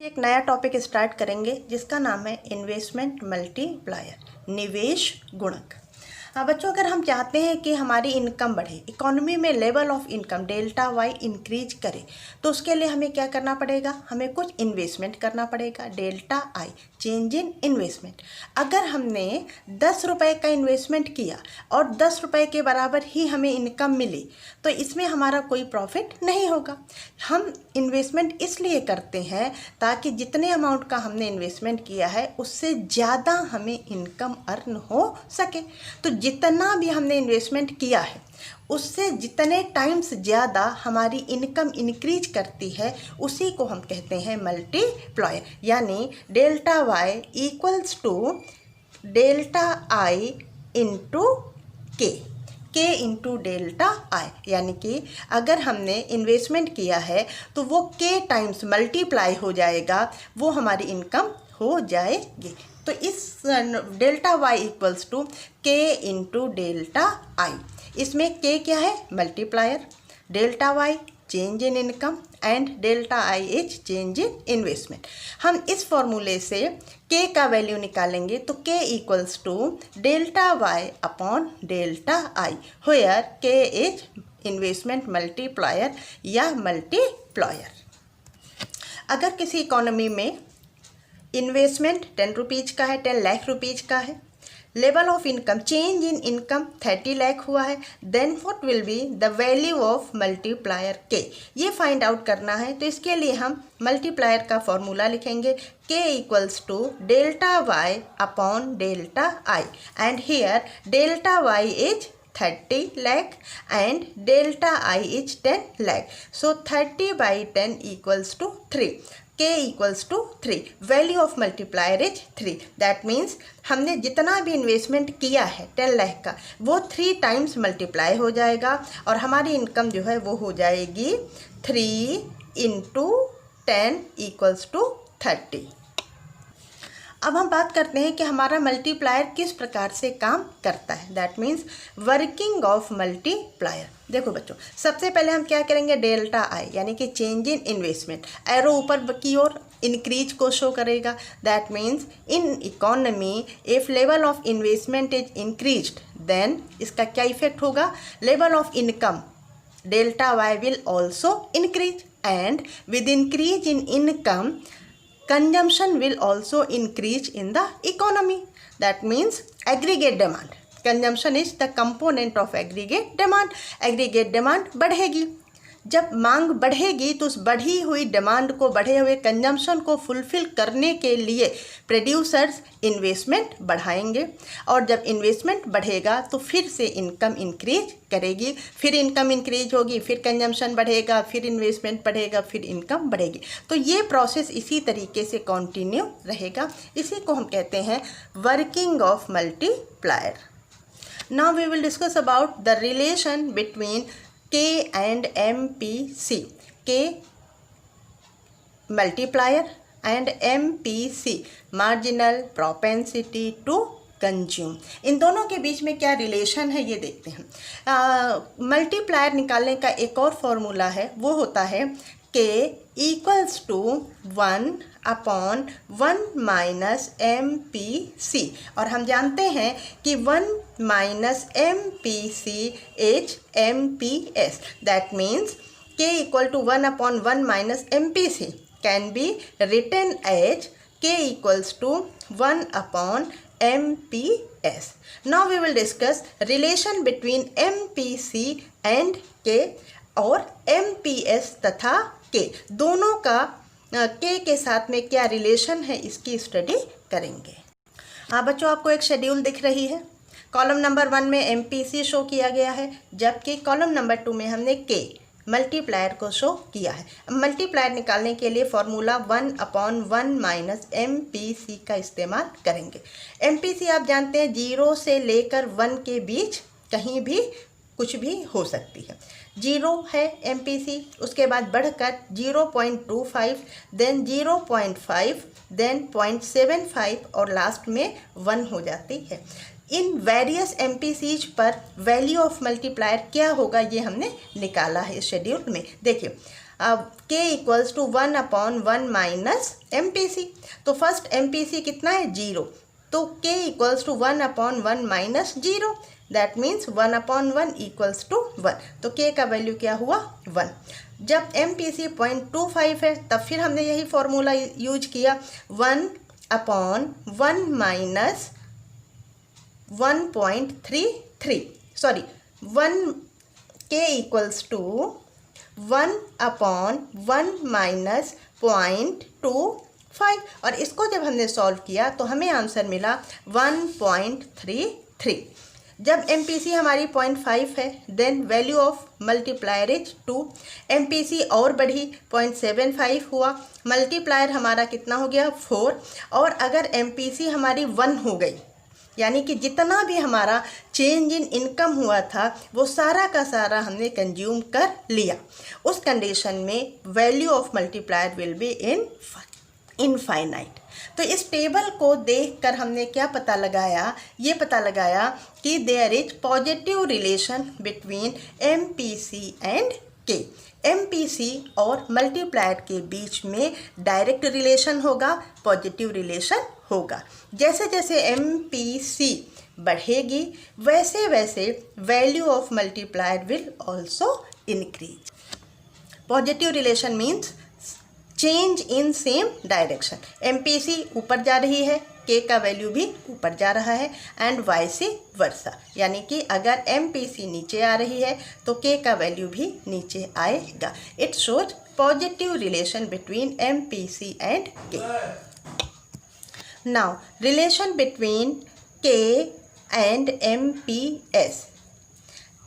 एक नया topic start करेंगे जिसका नाम है इन्वेस्टमेंट मल्टीप्लायर, निवेश गुणक। हाँ बच्चों, अगर हम चाहते हैं कि हमारी इनकम बढ़े, इकोनॉमी में level of income delta Y increase करे, तो उसके लिए हमें क्या करना पड़ेगा? हमें कुछ इन्वेस्टमेंट करना पड़ेगा। Delta I, change in investment. अगर हमने 10 रुपये का इन्वेस्टमेंट किया और 10 रुपये के बराबर ही हमें इनकम मिली, तो इसमें हमारा कोई प्रॉफिट नहीं होगा। हम इन्वेस्टमेंट इसलिए करते हैं ताकि जितने अमाउंट का हमने इन्वेस्टमेंट किया है उससे ज़्यादा हमें इनकम अर्न हो सके। तो जितना भी हमने इन्वेस्टमेंट किया है उससे जितने टाइम्स ज़्यादा हमारी इनकम इंक्रीज करती है उसी को हम कहते हैं मल्टीप्लायर। यानी delta Y equals to delta I into K into delta I. यानी कि अगर हमने इन्वेस्टमेंट किया है तो वो के टाइम्स मल्टीप्लाई हो जाएगा, वो हमारी इनकम हो जाएगी। तो इस delta Y equals to K into delta I, इसमें के क्या है? Multiplier, delta Y change in income and delta I is change in investment. हम इस फॉर्मूले से के का वैल्यू निकालेंगे तो K equals to delta Y upon delta I, where K is investment multiplier या मल्टीप्लायर। अगर किसी इकोनॉमी में इन्वेस्टमेंट 10 रुपीज़ का है, 10 लाख रुपीज़ का है, level of income change in income 30 lakh हुआ है, then what will be the value of multiplier K, ये फाइंड आउट करना है। तो इसके लिए हम मल्टीप्लायर का फॉर्मूला लिखेंगे K equals to delta Y upon delta I, and here delta Y is 30 lakh and delta I is 10 lakh. So 30 by 10 equals to 3. K equals to 3. Value of multiplier is 3. That means हमने जितना भी investment किया है 10 लाख का, वो 3 times multiply हो जाएगा और हमारी इनकम जो है वो हो जाएगी 3 इंटू 10 इक्वल्स टू 30। अब हम बात करते हैं कि हमारा मल्टीप्लायर किस प्रकार से काम करता है। That means working of multiplier. देखो बच्चों, सबसे पहले हम क्या करेंगे? डेल्टा आई यानी कि चेंज इन इन्वेस्टमेंट, एरो ऊपर की ओर इंक्रीज को शो करेगा। That means in economy if level of investment is increased, then इसका क्या इफेक्ट होगा? Level of income delta Y will also increase, and with increase in income consumption will also increase in the economy. That means aggregate demand. Consumption is the component of aggregate demand. Aggregate demand बढ़ेगी। जब मांग बढ़ेगी तो उस बढ़ी हुई demand को, बढ़े हुए कंजम्पशन को फुलफिल करने के लिए प्रोड्यूसर्स इन्वेस्टमेंट बढ़ाएंगे, और जब इन्वेस्टमेंट बढ़ेगा तो फिर से इनकम इंक्रीज करेगी, फिर इनकम इंक्रीज होगी, फिर कंजम्पशन बढ़ेगा, फिर इन्वेस्टमेंट बढ़ेगा, फिर इनकम बढ़ेगी। तो ये प्रोसेस इसी तरीके से कंटिन्यू रहेगा। इसी को हम कहते हैं working of multiplier. Now we will discuss about the relation between K and MPC, K multiplier and MPC marginal propensity to consume. इन दोनों के बीच में क्या रिलेशन है ये देखते हैं। मल्टीप्लायर निकालने का एक और फॉर्मूला है, वो होता है K equals to 1 upon 1 minus MPC, और हम जानते हैं कि 1 minus MPC is MPS। That means K equal to 1 upon 1 minus MPC can be written as K equals to 1 upon MPS. Now we will discuss relation between MPC and K और MPS तथा K, दोनों का K के साथ में क्या relation है इसकी स्टडी करेंगे। हाँ बच्चों, आपको एक शेड्यूल दिख रही है। कॉलम नंबर 1 में MPC शो किया गया है, जबकि कॉलम नंबर 2 में हमने K मल्टीप्लायर को शो किया है। मल्टीप्लायर निकालने के लिए फॉर्मूला 1 अपॉन 1 माइनस MPC का इस्तेमाल करेंगे। MPC आप जानते हैं 0 से लेकर 1 के बीच कहीं भी कुछ भी हो सकती है। 0 है MPC, उसके बाद बढ़कर 0.25, देन 0.5, देन 0.75 और लास्ट में 1 हो जाती है। इन वेरियस MPCs पर वैल्यू ऑफ मल्टीप्लायर क्या होगा ये हमने निकाला है इस शेड्यूल में। देखिए, अब k equals to 1/1 minus MPC, तो फर्स्ट MPC कितना है 0, तो k equals to 1/1 minus 0, that means 1/1 equals to 1, तो k का वैल्यू क्या हुआ 1। जब MPC 0.25 है तब फिर हमने यही फॉर्मूला यूज किया 1/1 minus 1.33, sorry 1k equals to 1/1 minus 0.25, और इसको जब हमने सॉल्व किया तो हमें आंसर मिला 1.33। जब MPC हमारी 0.5 है then value of multiplier is 2, MPC और बढ़ी 0.75 हुआ, मल्टीप्लायर हमारा कितना हो गया 4, और अगर MPC हमारी 1 हो गई यानी कि जितना भी हमारा चेंज इन इनकम हुआ था वो सारा का सारा हमने कंज्यूम कर लिया, उस कंडीशन में value of multiplier will be infinite. तो इस टेबल को देखकर हमने क्या पता लगाया, ये पता लगाया कि there is positive relation between MPC and K। MPC और मल्टीप्लायर के बीच में डायरेक्ट रिलेशन होगा, पॉजिटिव रिलेशन होगा। जैसे जैसे MPC बढ़ेगी वैसे वैसे value of multiplier will also increase. Positive relation means change in same direction, MPC ऊपर जा रही है K का वैल्यू भी ऊपर जा रहा है एंड वाइस वर्सा, यानी कि अगर MPC नीचे आ रही है तो K का वैल्यू भी नीचे आएगा। It shows positive relation between MPC and K। Now relation between K and MPS।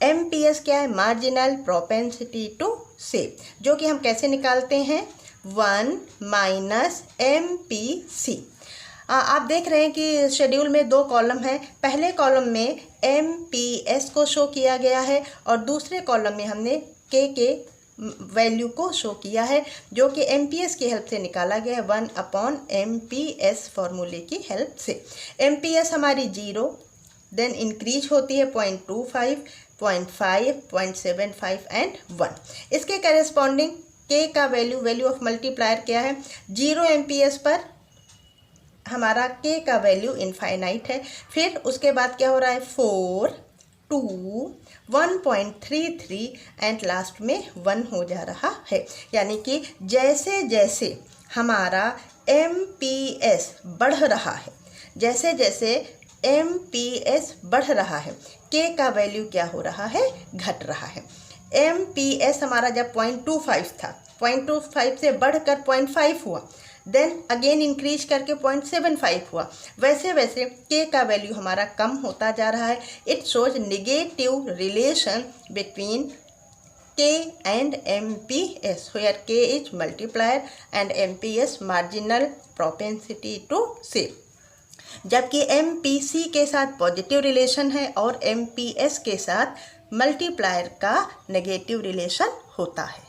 MPS क्या है, मार्जिनल प्रोपेंसिटी टू सेव, जो कि हम कैसे निकालते हैं 1 माइनस MPC। आप देख रहे हैं कि शेड्यूल में 2 कॉलम हैं, पहले कॉलम में MPS को शो किया गया है और दूसरे कॉलम में हमने K के वैल्यू को शो किया है जो कि MPS की हेल्प से निकाला गया है 1/MPS फॉर्मूले की हेल्प से। MPS हमारी 0 देन इंक्रीज होती है 0.25, 0.5, 0.75 एंड 1। इसके करेस्पॉन्डिंग K का वैल्यू ऑफ मल्टीप्लायर क्या है, 0 MPS पर हमारा K का वैल्यू इनफाइनाइट है, फिर उसके बाद क्या हो रहा है 4, 2, 1.33 एंड लास्ट में 1 हो जा रहा है। यानी कि जैसे जैसे हमारा MPS बढ़ रहा है, जैसे जैसे MPS बढ़ रहा है K का वैल्यू क्या हो रहा है, घट रहा है। MPS हमारा जब 0.25 था, 0.25 से बढ़कर 0.5 हुआ, देन अगेन इंक्रीज करके 0.75 हुआ, वैसे वैसे K का वैल्यू हमारा कम होता जा रहा है। It shows negative relation between K and MPS where K is multiplier and MPS marginal propensity to save। जबकि MPC के साथ पॉजिटिव रिलेशन है और MPS के साथ मल्टीप्लायर का नेगेटिव रिलेशन होता है।